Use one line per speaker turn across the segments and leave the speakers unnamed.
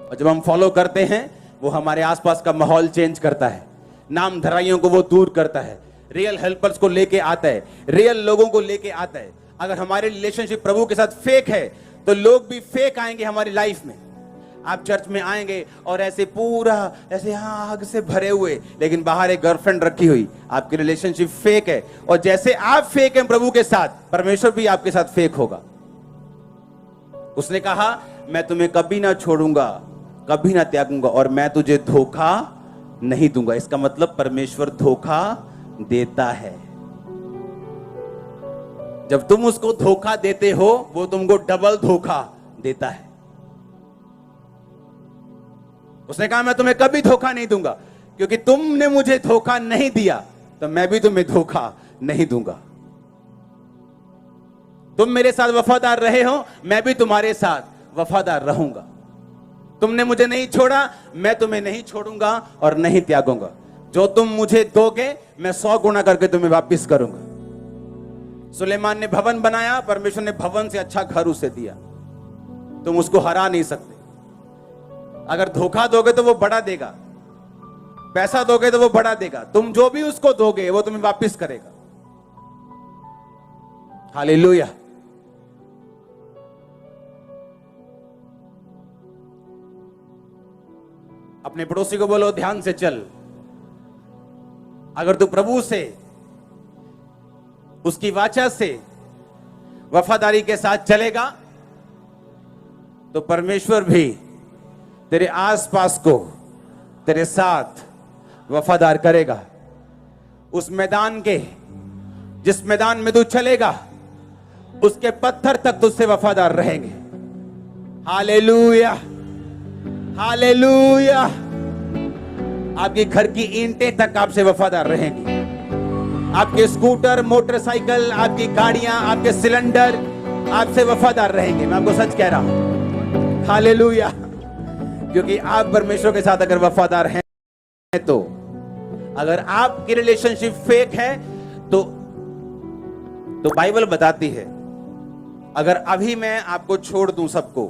और जब हम फॉलो करते हैं वो हमारे आसपास का माहौल चेंज करता है, नाम धराइयों को वो दूर करता है, रियल हेल्पर्स को लेके आता है, रियल लोगों को लेके आता है। अगर हमारे रिलेशनशिप प्रभु के साथ फेक है तो लोग भी फेक आएंगे हमारी लाइफ में। आप चर्च में आएंगे और ऐसे पूरा ऐसे आग से भरे हुए, लेकिन बाहर एक गर्लफ्रेंड रखी हुई, आपकी रिलेशनशिप फेक है। और जैसे आप फेक हैं प्रभु के साथ, परमेश्वर भी आपके साथ फेक होगा। उसने कहा मैं तुम्हें कभी ना छोड़ूंगा, कभी ना त्यागूंगा, और मैं तुझे धोखा नहीं दूंगा। इसका मतलब परमेश्वर धोखा देता है। जब तुम उसको धोखा देते हो वो तुमको डबल धोखा देता है। उसने कहा मैं तुम्हें कभी धोखा नहीं दूंगा, क्योंकि तुमने मुझे धोखा नहीं दिया तो मैं भी तुम्हें धोखा नहीं दूंगा। तुम मेरे साथ वफादार रहे हो, मैं भी तुम्हारे साथ वफादार रहूंगा। तुमने मुझे नहीं छोड़ा, मैं तुम्हें नहीं छोड़ूंगा और नहीं त्यागूंगा। जो तुम मुझे दोगे मैं 100 गुना करके तुम्हें वापस करूंगा। सुलेमान ने भवन बनाया, परमेश्वर ने भवन से अच्छा घर उसे दिया। तुम उसको हरा नहीं सकते। अगर धोखा दोगे तो वो बड़ा देगा, पैसा दोगे तो वो बड़ा देगा। तुम जो भी उसको दोगे वो तुम्हें वापस करेगा। हालेलुया। अपने पड़ोसी को बोलो ध्यान से चल। अगर तू प्रभु से, उसकी वाचा से वफादारी के साथ चलेगा तो परमेश्वर भी तेरे आसपास को तेरे साथ वफादार करेगा। उस मैदान के, जिस मैदान में तू चलेगा उसके पत्थर तक तुझसे वफादार रहेंगे। Hallelujah, hallelujah. आपके घर की ईंटें तक आपसे वफादार रहेंगी। आपके स्कूटर, मोटरसाइकिल, आपकी गाड़ियां, आपके सिलेंडर आपसे वफादार रहेंगे। मैं आपको सच कह रहा हूं। हालेलुया। क्योंकि आप परमेश्वर के साथ अगर वफादार हैं तो, अगर आपकी रिलेशनशिप फेक है तो बाइबल बताती है, अगर अभी मैं आपको छोड़ दूं सबको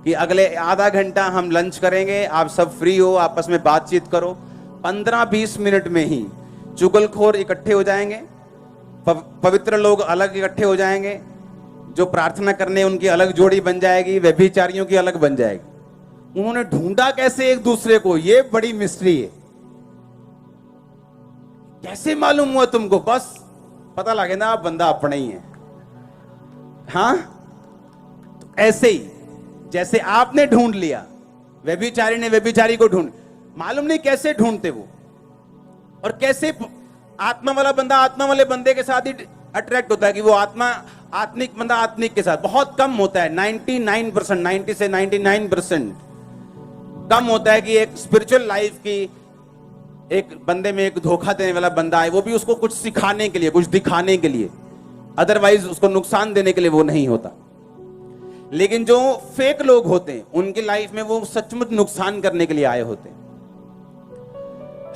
कि अगले आधा घंटा हम लंच करेंगे, आप सब फ्री हो, आपस में बातचीत करो, 15-20 मिनट में ही चुगलखोर इकट्ठे हो जाएंगे, पवित्र लोग अलग इकट्ठे हो जाएंगे, जो प्रार्थना करने उनकी अलग जोड़ी बन जाएगी, व्यभिचारियों की अलग बन जाएगी। उन्होंने ढूंढा कैसे एक दूसरे को, ये बड़ी मिस्ट्री है। कैसे मालूम हुआ तुमको? बस पता लगे ना आप बंदा अपना ही है। हाँ, तो ऐसे ही जैसे आपने ढूंढ लिया, व्यभिचारी ने व्यभिचारी को ढूंढ, मालूम नहीं कैसे ढूंढते वो, और कैसे आत्मा वाला बंदा आत्मा वाले बंदे के साथ ही अट्रैक्ट होता है कि वो आत्मिक बंदा आत्मिक के साथ। बहुत कम होता है, 99%, 90 से 99% कम होता है कि एक स्पिरिचुअल लाइफ की एक बंदे में एक धोखा देने वाला बंदा है, वो भी उसको कुछ सिखाने के लिए, कुछ दिखाने के लिए, अदरवाइज उसको नुकसान देने के लिए वो नहीं होता। लेकिन जो फेक लोग होते हैं उनकी लाइफ में वो सचमुच नुकसान करने के लिए आए होते हैं।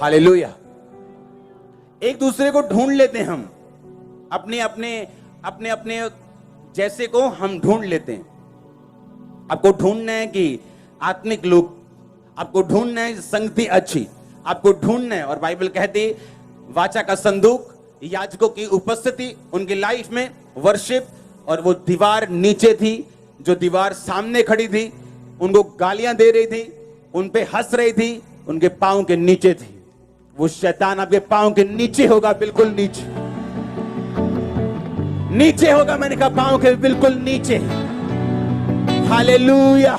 हालेलुया। एक दूसरे को ढूंढ लेते हैं हम, अपने अपने जैसे को हम ढूंढ लेते हैं। आपको ढूंढना है कि आत्मिक लोग, आपको ढूंढना है संगति अच्छी, आपको ढूंढना है। और बाइबल कहती वाचा का संदूक, याजकों की उपस्थिति उनकी लाइफ में, वर्शिप, और वो दीवार नीचे थी, जो दीवार सामने खड़ी थी उनको गालियां दे रही थी, उन पे हंस रही थी, उनके पांव के नीचे थी। वो शैतान आपके पांव के नीचे होगा, बिल्कुल नीचे, नीचे होगा। मैंने कहा पांव के बिल्कुल नीचे। हालेलुया।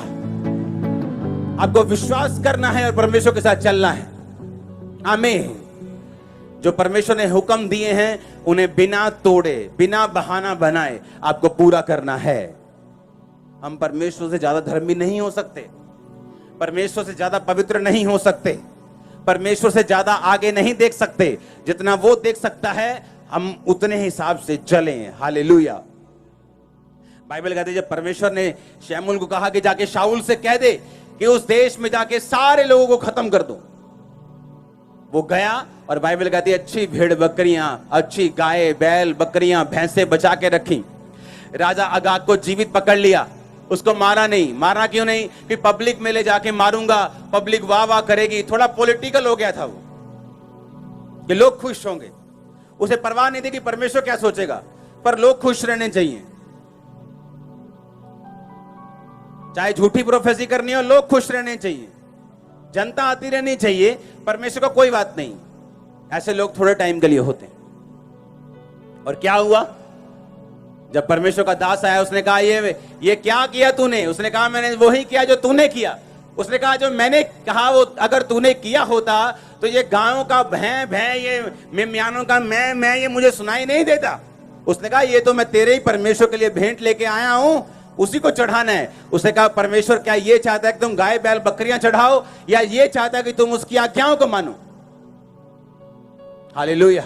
आपको विश्वास करना है और परमेश्वर के साथ चलना है। आमीन। जो परमेश्वर ने हुक्म दिए हैं उन्हें बिना तोड़े, बिना बहाना बनाए आपको पूरा करना है। हम परमेश्वर से ज्यादा धर्मी नहीं हो सकते, परमेश्वर से ज्यादा पवित्र नहीं हो सकते, परमेश्वर से ज्यादा आगे नहीं देख सकते। जितना वो देख सकता है हम उतने हिसाब से चलें। हालेलुया। बाइबल कहती है जब परमेश्वर ने शमूएल को कहा कि जाके शाऊल से कह दे कि उस देश में जाके सारे लोगों को खत्म कर दो, वो गया। और बाइबल कहती है अच्छी भेड़ बकरियां, अच्छी गाय बैल बकरियां भैंसे बचा के रखी। राजा अगाग को जीवित पकड़ लिया, उसको मारा नहीं। मारा क्यों नहीं? कि पब्लिक में ले जाके मारूंगा, पब्लिक वाह वाह करेगी, थोड़ा पॉलिटिकल हो गया था वो, कि लोग खुश होंगे। उसे परवाह नहीं थी कि परमेश्वर क्या सोचेगा, पर लोग खुश रहने चाहिए। चाहे झूठी प्रोफेसी करनी हो, लोग खुश रहने चाहिए, जनता आती रहनी चाहिए, परमेश्वर को कोई बात नहीं। ऐसे लोग थोड़े टाइम के लिए होते हैं। और क्या हुआ? जब परमेश्वर का दास आया, उसने कहा ये क्या किया तूने? उसने कहा मैंने वही किया जो तूने किया। उसने कहा जो मैंने कहा वो अगर तूने किया होता तो ये गायों का भैं भैं, ये मेमयानों का मैं ये मुझे सुनाई नहीं देता। उसने कहा ये तो मैं तेरे ही परमेश्वर के लिए भेंट लेके आया हूं, उसी को चढ़ाना है। उसने कहा परमेश्वर क्या ये चाहता है कि तुम गाय बैल बकरियां चढ़ाओ, या ये चाहता है कि तुम उसकी आज्ञाओं को मानो? हालेलुया।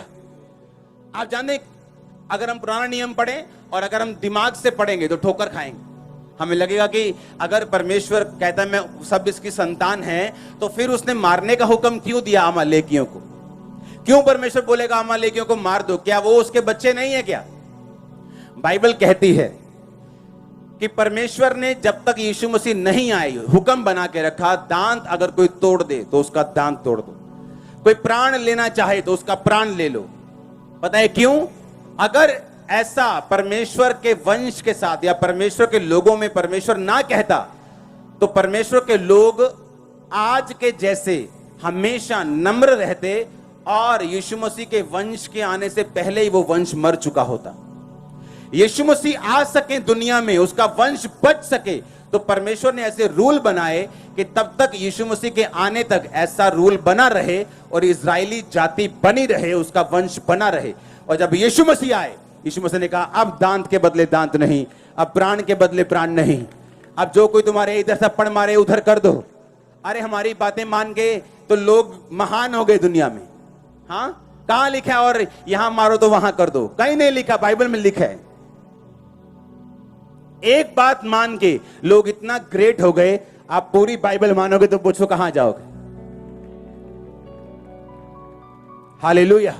आप जाने, अगर हम पुराना नियम पढ़ें और अगर हम दिमाग से पढ़ेंगे तो ठोकर खाएंगे। हमें लगेगा कि अगर परमेश्वर कहता है मैं सब इसकी संतान है, तो फिर उसने मारने का हुक्म क्यों दिया अमालेकियों को? क्यों परमेश्वर बोलेगा अमालेकियों को मार दो? क्या वो उसके बच्चे नहीं है क्या? बाइबल कहती है कि परमेश्वर ने जब तक यीशु मसीह नहीं आए हुक्म बना के रखा, दांत अगर कोई तोड़ दे तो उसका दांत तोड़ दो, कोई प्राण लेना चाहे तो उसका प्राण ले लो। पता है क्यों? अगर ऐसा परमेश्वर के वंश के साथ या परमेश्वर के लोगों में परमेश्वर ना कहता, तो परमेश्वर के लोग आज के जैसे हमेशा नम्र रहते और यीशु मसीह के वंश के आने से पहले ही वो वंश मर चुका होता। यीशु मसीह आ सके दुनिया में, उसका वंश बच सके, तो परमेश्वर ने ऐसे रूल बनाए कि तब तक यीशु मसीह के आने तक ऐसा रूल बना रहे और इजरायली जाति बनी रहे, उसका वंश बना रहे। और जब यीशु मसीह आए, यीशु मसीह ने कहा अब दांत के बदले दांत नहीं, अब प्राण के बदले प्राण नहीं, अब जो कोई तुम्हारे इधर थप्पड़ मारे उधर कर दो। अरे हमारी बातें मान के तो लोग महान हो गए दुनिया में। हाँ, कहां लिखा है और यहां मारो तो वहां कर दो? कहीं नहीं लिखा, बाइबल में लिखा है। एक बात मान के लोग इतना ग्रेट हो गए, आप पूरी बाइबल मानोगे तो पूछो कहां जाओगे? हालेलुया।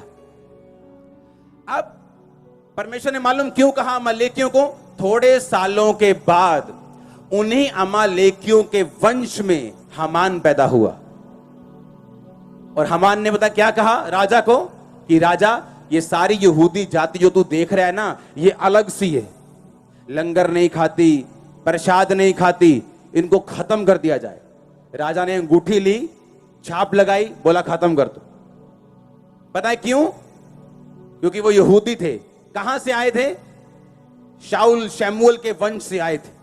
अब परमेश्वर ने मालूम क्यों कहा अमालेकियों को? थोड़े सालों के बाद उन्हीं अमालेकियों के वंश में हामान पैदा हुआ। और हामान ने बता क्या कहा राजा को कि राजा, ये सारी यहूदी जाति जो तू देख रहा है ना, ये अलग सी है, लंगर नहीं खाती, प्रसाद नहीं खाती, इनको खत्म कर दिया जाए। राजा ने अंगूठी ली, छाप लगाई, बोला खत्म कर दो। पता है क्यों? क्योंकि वो यहूदी थे। कहां से आए थे? शाऊल शमूएल के वंश से आए थे।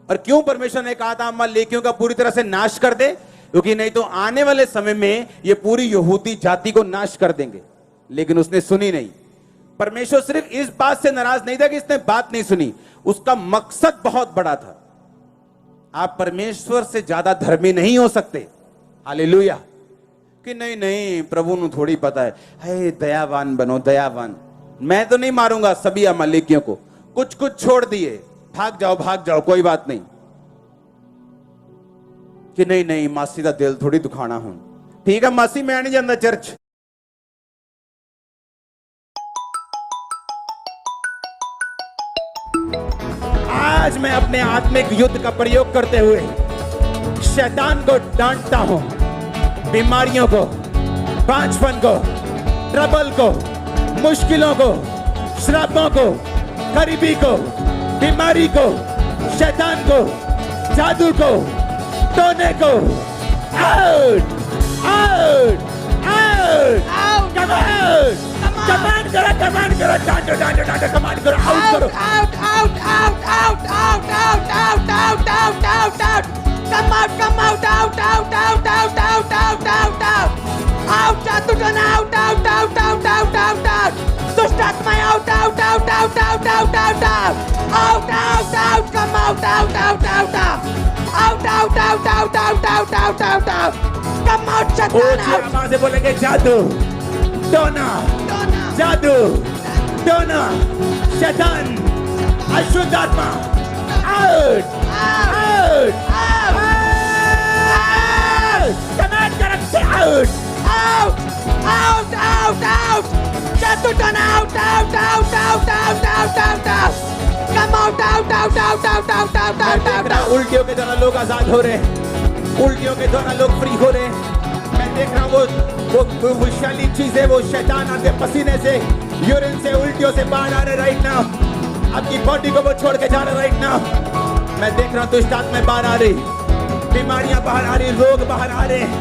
और क्यों परमेश्वर ने कहा था अमालेकियों का पूरी तरह से नाश कर दे? क्योंकि नहीं तो आने वाले समय में ये पूरी यहूदी जाति को नाश कर देंगे। लेकिन उसने सुनी नहीं। परमेश्वर सिर्फ इस बात से नाराज नहीं था कि इसने बात नहीं सुनी, उसका मकसद बहुत बड़ा था। आप परमेश्वर से ज्यादा धर्मी नहीं हो सकते। हालेलुया। कि नहीं नहीं प्रभु ਨੂੰ थोड़ी पता है, हे दयावान बनो, दयावान। मैं तो नहीं मारूंगा सभी अमालेकियों को, कुछ कुछ छोड़ दिए, भाग जाओ, कोई बात नहीं। कि नहीं नहीं मासी का दिल थोड़ी दुखाना हूं। ठीक है मासी, मैं नहीं जाता चर्च। आज मैं अपने आत्मिक युद्ध का प्रयोग करते हुए शैतान को डांटता हूं, बीमारियों को, बांझपन को, ट्रबल को, मुश्किलों को, श्रापों को, गरीबी को, बीमारी को, शैतान को, जादू को, टोने को, out out out out, command करो, डांटो, कमांड करो, आउट करो,
out, out, out, out, out, out, out, out, out, out, out. Come out, out, out, out, out, out, out, out. Out, Satan, out, out, out, out, out, out, out. Dushtatma, out, out, out, out, out, out, out, out. Out, out, out, come out, out, out, out, out. Out, out, out, out, out, out, out, out, out. Come out, Satan, out.
आवाज से बोलेंगे जादू, टोना, जादू, टोना, शैतान, अशुद्ध आत्मा, आउट आउट आउट, कमांड करो से out
Out, out, out, out. Satan, out, out, out, out, out, out, out, out. Come out, out, out, out, out, out, out,
मैं
out,
देख
out,
रहा
out.
हूं उल्टियों के दौरान लोग आजाद हो रहे हैं, उल्टियों के दौरान लोग फ्री हो रहे हैं। मैं देख रहा हूं वो विषैली चीजें, वो शैतान आपके पसीने से, यूरिन से, उल्टियों से बाहर आ रहे राइट नाउ। आपकी बॉडी को वो छोड़ के जा रहे राइट नाउ। मैं देख रहा हूं दुष्ट आत्माएं बाहर आ रही, बीमारियां बाहर आ रही, रोग बाहर आ रहे हैं।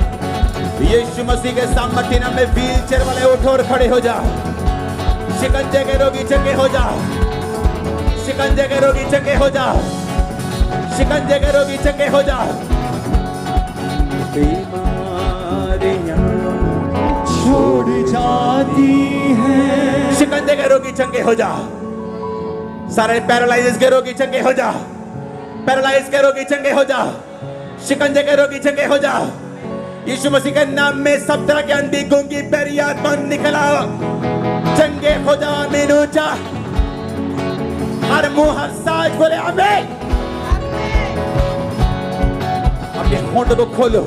यीशु मसीह के सामर्थ्य नाम में व्हील चेयर वाले उठो और खड़े हो जा। शिकंजे के रोगी चंगे हो जा, शिकंजे के रोगी चंगे हो जा, शिकंजे के रोगी चंगे हो जा। बीमारियां
छोड़ जाती है,
शिकंजे के रोगी चंगे हो जा। सारे पैरालाइज के रोगी चंगे हो जा, पैरालाइज के रोगी चंगे हो जा, शिकंजे के रोगी चंगे हो जा। यीशु मसीह के नाम में सब तरह के अंधी गूंगी बैरी आत्मा निकला, चंगे हो जा। आमीन ऊंचा, हर मुंह हर सांस बोले आमीन। अपने होंठ को खोलो,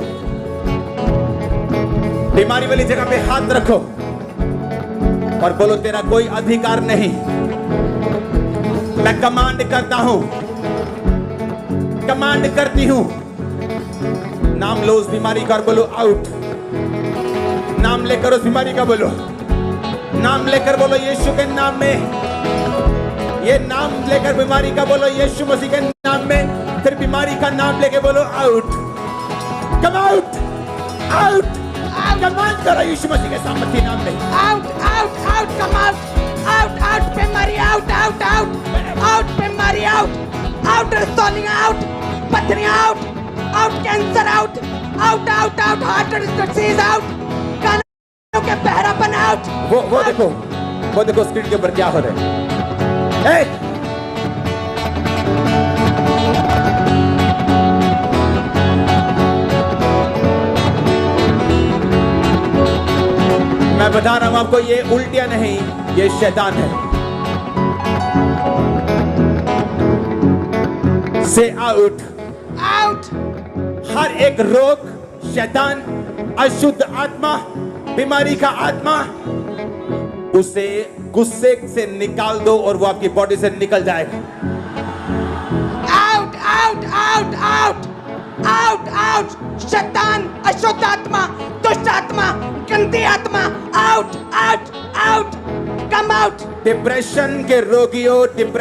बीमारी वाली जगह पे हाथ रखो और बोलो तेरा कोई अधिकार नहीं। मैं कमांड करता हूं, कमांड करती हूं। नाम लो उस बीमारी का और बोलो आउट। नाम लेकर उस बीमारी का बोलो, नाम लेकर बोलो यीशु के नाम में। ये नाम लेकर बीमारी का बोलो यीशु मसीह के नाम में। फिर बीमारी का नाम लेके बोलो out, come out, out. Command करो यीशु मसीह के सामर्थ्य नाम में।
Out, out, out, come out. Out, out, बीमारी out, out, out. Out, बीमारी out. Out, swelling out. पथरियां out. Out, cancer out. Out, out, out, heart disease out. कानों के बहरापन out.
वो देखो स्क्रीन के ऊपर क्या हो रहा है। ए! मैं बता रहा हूं आपको, ये उल्टियां नहीं, ये शैतान है। से आउट,
Out.
हर एक रोग, शैतान, अशुद्ध आत्मा, बीमारी का आत्मा, उसे गुस्से से निकाल दो और वो आपकी बॉडी से निकल जाएगा।
Out, out, out, out. Out, out. शैतान, अशुद्ध आत्मा, दुष्ट आत्मा, गंदी आत्मा, out, out, out. Come out.
Depression के रोगियों,